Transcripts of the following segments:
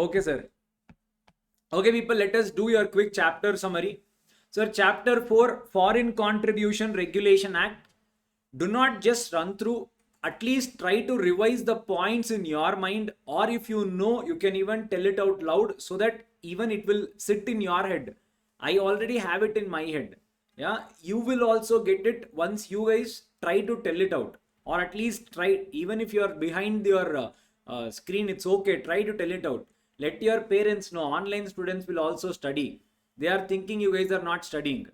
Okay, sir. Okay, people, let us do your quick chapter summary. Sir, chapter 4, Foreign Contribution Regulation Act. Do not just run through, at least try to revise the points in your mind, or if you know, you can even tell it out loud so that even it will sit in your head. I already have it in my head. Yeah, you will also get it once you guys try to tell it out, or at least try, even if you are behind your screen, it's okay, try to tell it out. Let your parents know. Online students will also study. They are thinking you guys are not studying.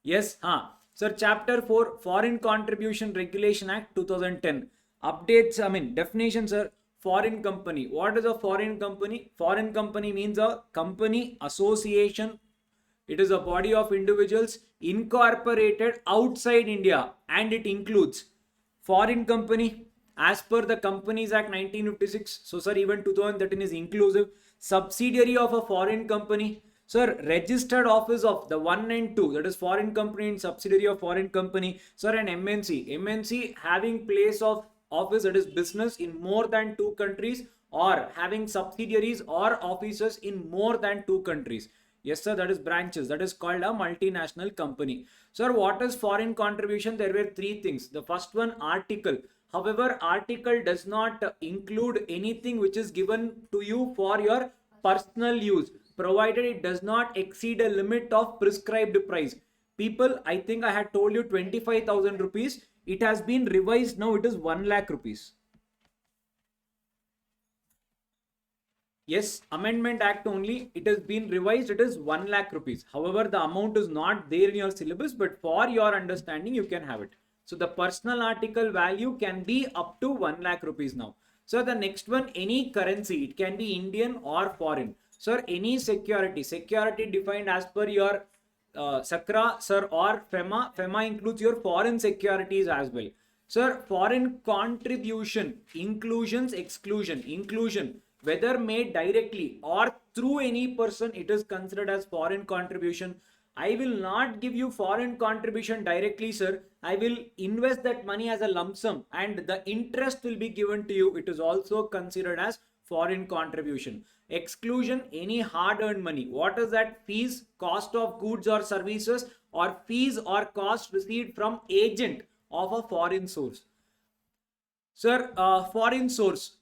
Yes, huh. Sir, chapter 4, Foreign Contribution Regulation Act 2010. Updates, I mean, definition, sir. Foreign company. What is a foreign company? Foreign company means a company, association. It is a body of individuals incorporated outside India, and it includes foreign company as per the Companies Act 1956. So, sir, even 2013 is inclusive. Subsidiary of a foreign company. Sir, registered office of the 1 and 2, that is foreign company and subsidiary of foreign company. Sir, an MNC. MNC having place of office, that is business, in more than 2 countries, or having subsidiaries or offices in more than 2 countries. Yes, sir, that is branches. That is called a multinational company. Sir, what is foreign contribution? There were 3 things. The first one, article. However, article does not include anything which is given to you for your personal use, provided it does not exceed a limit of prescribed price. People, I think I had told you 25,000 rupees. It has been revised. Now it is 1 lakh rupees. Yes, Amendment Act only, it has been revised, it is 1 lakh rupees. However, the amount is not there in your syllabus, but for your understanding, you can have it. So the personal article value can be up to 1 lakh rupees now. So the next one, any currency, it can be Indian or foreign. Sir, any security, security defined as per your SACRA, sir, or FEMA. FEMA includes your foreign securities as well. Sir, foreign contribution, inclusions, exclusion, inclusion, whether made directly or through any person, it is considered as foreign contribution. I will not give you foreign contribution directly, sir. I will invest that money as a lump sum and the interest will be given to you. It is also considered as foreign contribution. Exclusion, any hard earned money. What is that? Fees, cost of goods or services, or fees or cost received from agent of a foreign source. Sir, foreign source.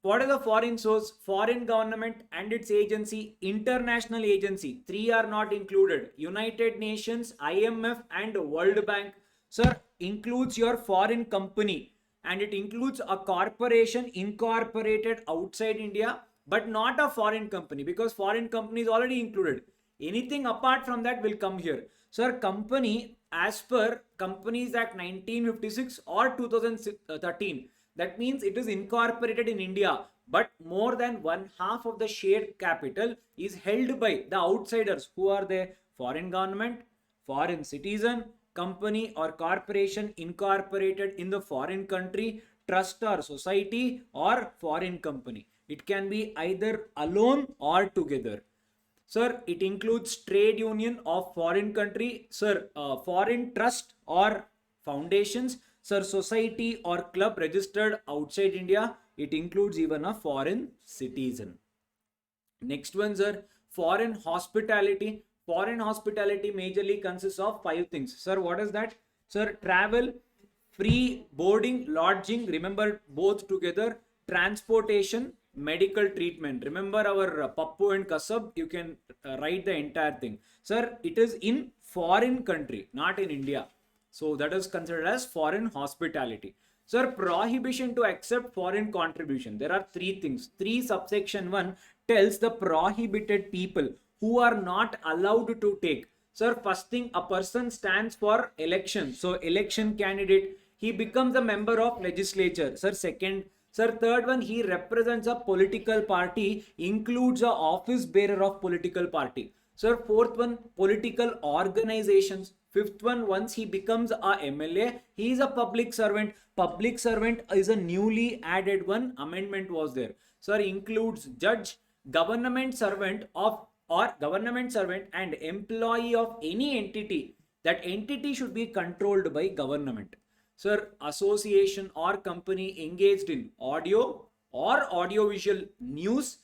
What is a foreign source? Foreign government and its agency, international agency. 3 are not included. United Nations, IMF, and World Bank. Sir, includes your foreign company, and it includes a corporation incorporated outside India, but not a foreign company, because foreign company is already included. Anything apart from that will come here. Sir, company as per Companies Act 1956 or 2013, that means it is incorporated in India, but more than 1/2 of the share capital is held by the outsiders. Who are they? Foreign government, foreign citizen, company or corporation incorporated in the foreign country, trust or society, or foreign company. It can be either alone or together. Sir, it includes trade union of foreign country. Sir, foreign trust or foundations. Sir, society or club registered outside India. It includes even a foreign citizen. Next one, sir, foreign hospitality. Foreign hospitality majorly consists of 5 things. Sir, what is that? Sir, travel, free boarding, lodging, remember both together, transportation, medical treatment. Remember our Pappu and Kasab, you can write the entire thing. Sir, it is in foreign country, not in India. So that is considered as foreign hospitality. Sir, prohibition to accept foreign contribution. There are 3 things. 3 subsection 1 tells the prohibited people who are not allowed to take. Sir, first thing, a person stands for election. So election candidate, he becomes a member of legislature. Sir, second. Sir, third one, he represents a political party, includes a office bearer of political party. Sir, fourth one, political organizations. Fifth one, once he becomes a MLA, he is a public servant. Public servant is a newly added one. Amendment was there. Sir, includes judge, government servant of or government servant and employee of any entity. That entity should be controlled by government. Sir, association or company engaged in audio or audiovisual news,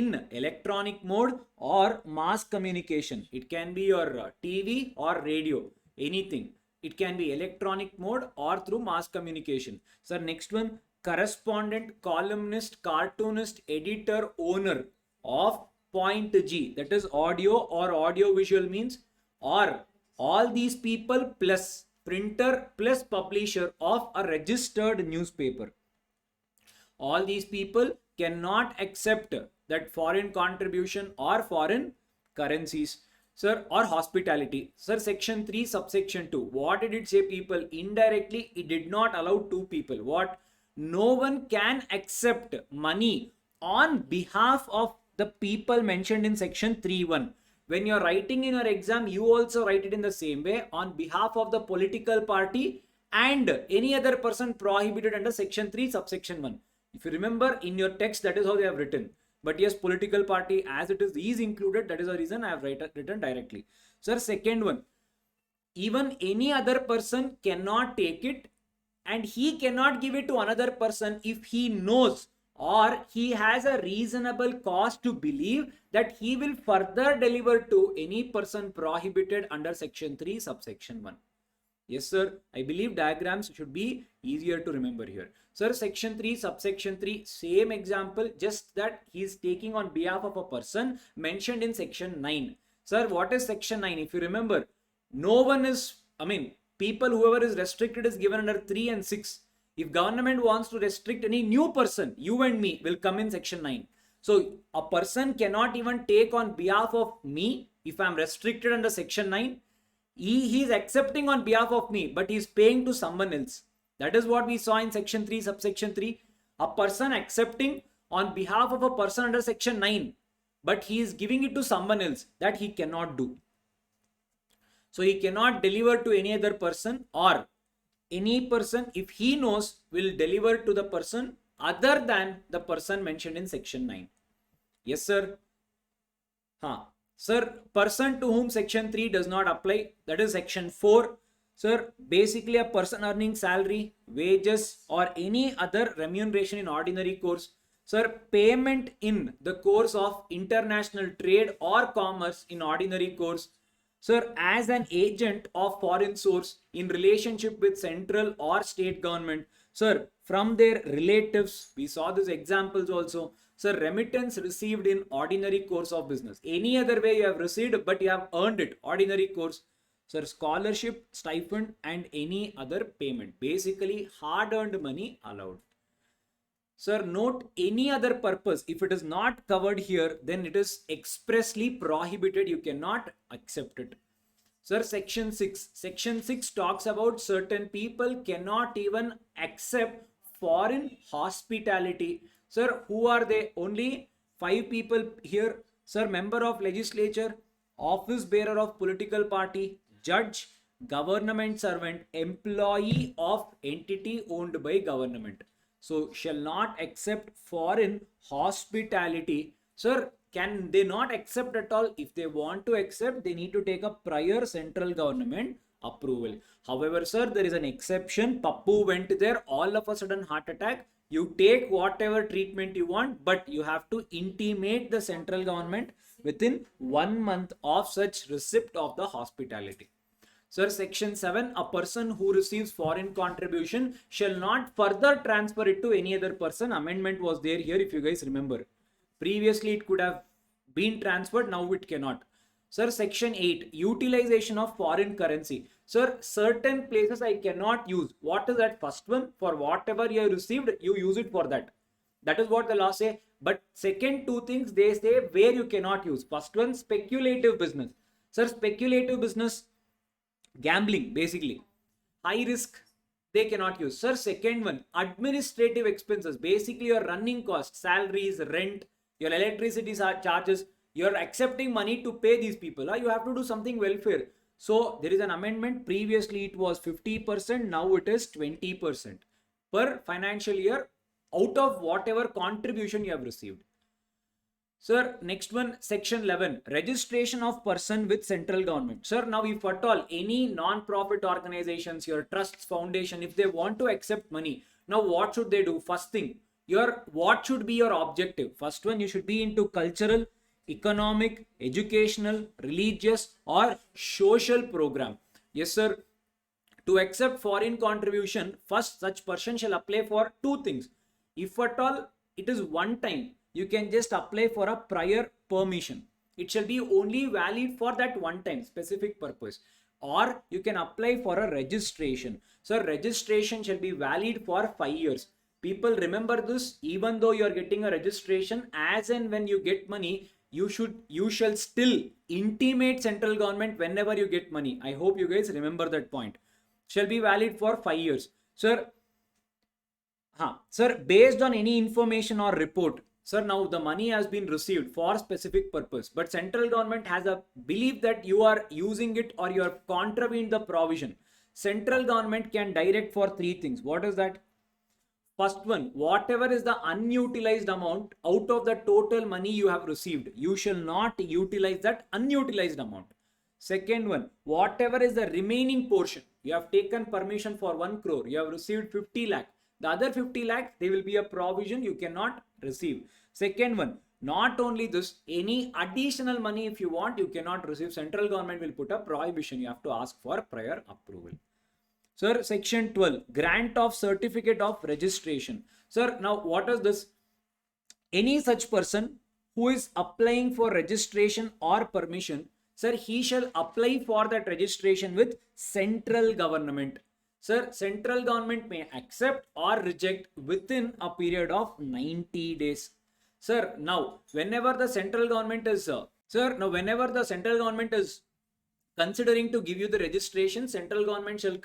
in electronic mode or mass communication. It can be your TV or radio, anything. It can be electronic mode or through mass communication. So next one, correspondent, columnist, cartoonist, editor, owner of point G, that is audio or audio visual means, or all these people plus printer plus publisher of a registered newspaper. All these people cannot accept that foreign contribution or foreign currencies. Sir, or hospitality. Sir, section 3 subsection 2, what did it say? People, indirectly it did not allow two people. What? No one can accept money on behalf of the people mentioned in section 3.1. When you're writing in your exam, you also write it in the same way, on behalf of the political party and any other person prohibited under section 3 subsection 1. If you remember in your text, that is how they have written. But yes, political party as it is included. That is the reason I have written directly. Sir, second one, even any other person cannot take it and he cannot give it to another person if he knows or he has a reasonable cause to believe that he will further deliver to any person prohibited under section 3 subsection 1. Yes, sir. I believe diagrams should be easier to remember here. Sir, section 3, subsection 3, same example, just that he is taking on behalf of a person mentioned in section 9. Sir, what is section 9? If you remember, no one is, people, whoever is restricted is given under 3 and 6. If government wants to restrict any new person, you and me will come in section 9. So, a person cannot even take on behalf of me if I am restricted under section 9. He is accepting on behalf of me, but he is paying to someone else. That is what we saw in section 3, subsection 3. A person accepting on behalf of a person under section 9, but he is giving it to someone else. That he cannot do. So he cannot deliver to any other person, or any person, if he knows, will deliver to the person other than the person mentioned in section 9. Yes, sir. Sir, person to whom section 3 does not apply, that is section 4. Sir, basically a person earning salary, wages or any other remuneration in ordinary course. Sir, payment in the course of international trade or commerce in ordinary course. Sir, as an agent of foreign source in relationship with central or state government. Sir, from their relatives, we saw these examples also. Sir, remittance received in ordinary course of business. Any other way you have received, but you have earned it, ordinary course. Sir, scholarship, stipend and any other payment. Basically, hard-earned money allowed. Sir, note any other purpose. If it is not covered here, then it is expressly prohibited. You cannot accept it. Sir, section 6. Section 6 talks about certain people cannot even accept foreign hospitality. Sir, who are they? Only 5 people here. Sir, member of legislature, office bearer of political party, judge, government servant, employee of entity owned by government. So, shall not accept foreign hospitality. Sir, can they not accept at all? If they want to accept, they need to take a prior central government approval. However, sir, there is an exception. Pappu went there, all of a sudden heart attack. You take whatever treatment you want, but you have to intimate the central government within 1 month of such receipt of the hospitality. Sir, section 7, a person who receives foreign contribution shall not further transfer it to any other person. Amendment was there here, if you guys remember. Previously, it could have been transferred, now it cannot. Sir, section 8, utilization of foreign currency. Sir, certain places I cannot use. What is that first one? For whatever you have received, you use it for that. That is what the law say. But second two things, they say where you cannot use. First one, speculative business. Sir, speculative business, gambling basically, high risk, they cannot use. Sir, second one, administrative expenses, basically your running costs, salaries, rent, your electricity charges, you're accepting money to pay these people. You have to do something welfare. So there is an amendment. Previously it was 50%, now it is 20% per financial year out of whatever contribution you have received. Sir, next one, section 11, registration of person with central government. Sir, now if at all any non-profit organizations, your trusts, foundation, if they want to accept money, now what should they do? First thing, what should be your objective? First one, you should be into cultural, economic, educational, religious, or social program. Yes, sir. To accept foreign contribution, first such person shall apply for two things. If at all it is one time, you can just apply for a prior permission. It shall be only valid for that one time specific purpose. Or you can apply for a registration. So registration shall be valid for 5 years. People remember this. Even though you are getting a registration, as and when you get money, you shall still intimate central government whenever you get money. I hope you guys remember that point. Shall be valid for 5 years. Sir, sir, based on any information or report, sir, now the money has been received for specific purpose, but central government has a belief that you are using it or you have contravened the provision. Central government can direct for three things. What is that? First one, whatever is the unutilized amount out of the total money you have received, you shall not utilize that unutilized amount. Second one, whatever is the remaining portion, you have taken permission for 1 crore, you have received 50 lakh. The other 50 lakh, there will be a provision you cannot receive. Second one, not only this, any additional money if you want, you cannot receive. Central government will put a prohibition. You have to ask for prior approval. Sir, section 12, grant of certificate of registration. Sir, now what is this? Any such person who is applying for registration or permission, sir, he shall apply for that registration with central government. Sir, central government may accept or reject within a period of 90 days. Sir, now whenever the central government is considering to give you the registration, central government shall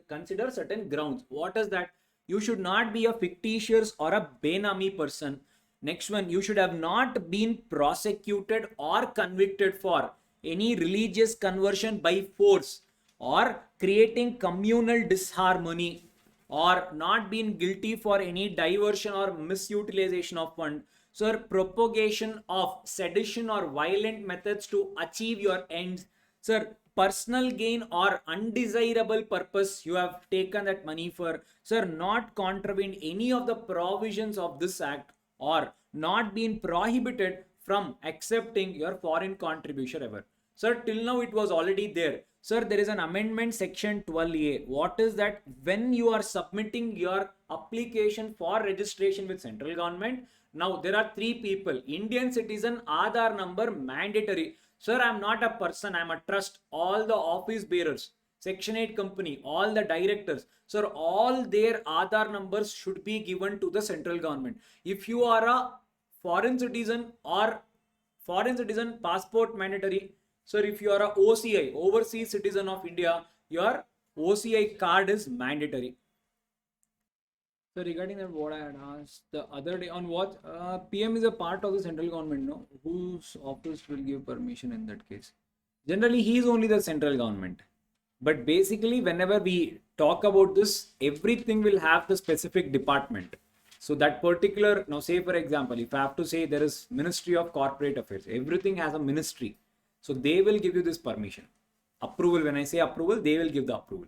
consider certain grounds. What is that? You should not be a fictitious or a benami person. Next one, you should have not been prosecuted or convicted for any religious conversion by force, or creating communal disharmony, or not been guilty for any diversion or misutilization of fund. Sir, propagation of sedition or violent methods to achieve your ends. Sir, personal gain or undesirable purpose you have taken that money for. Sir, not contravened any of the provisions of this act, or not been prohibited from accepting your foreign contribution ever. Sir, till now it was already there. Sir, there is an amendment, section 12A. What is that? When you are submitting your application for registration with central government, now there are three people: Indian citizen, Aadhaar number, mandatory. Sir, I am not a person, I am a trust. All the office bearers, section 8 company, all the directors, sir, all their Aadhaar numbers should be given to the central government. If you are a foreign citizen or foreign citizen, passport mandatory. Sir, if you are a OCI, overseas citizen of India, your OCI card is mandatory. So regarding that, what I had asked the other day on what PM is a part of the central government, no? Whose office will give permission in that case? Generally, he is only the central government. But basically, whenever we talk about this, everything will have the specific department. So that particular, now say for example, if I have to say there is Ministry of Corporate Affairs, everything has a ministry. So they will give you this permission. Approval, when I say approval, they will give the approval.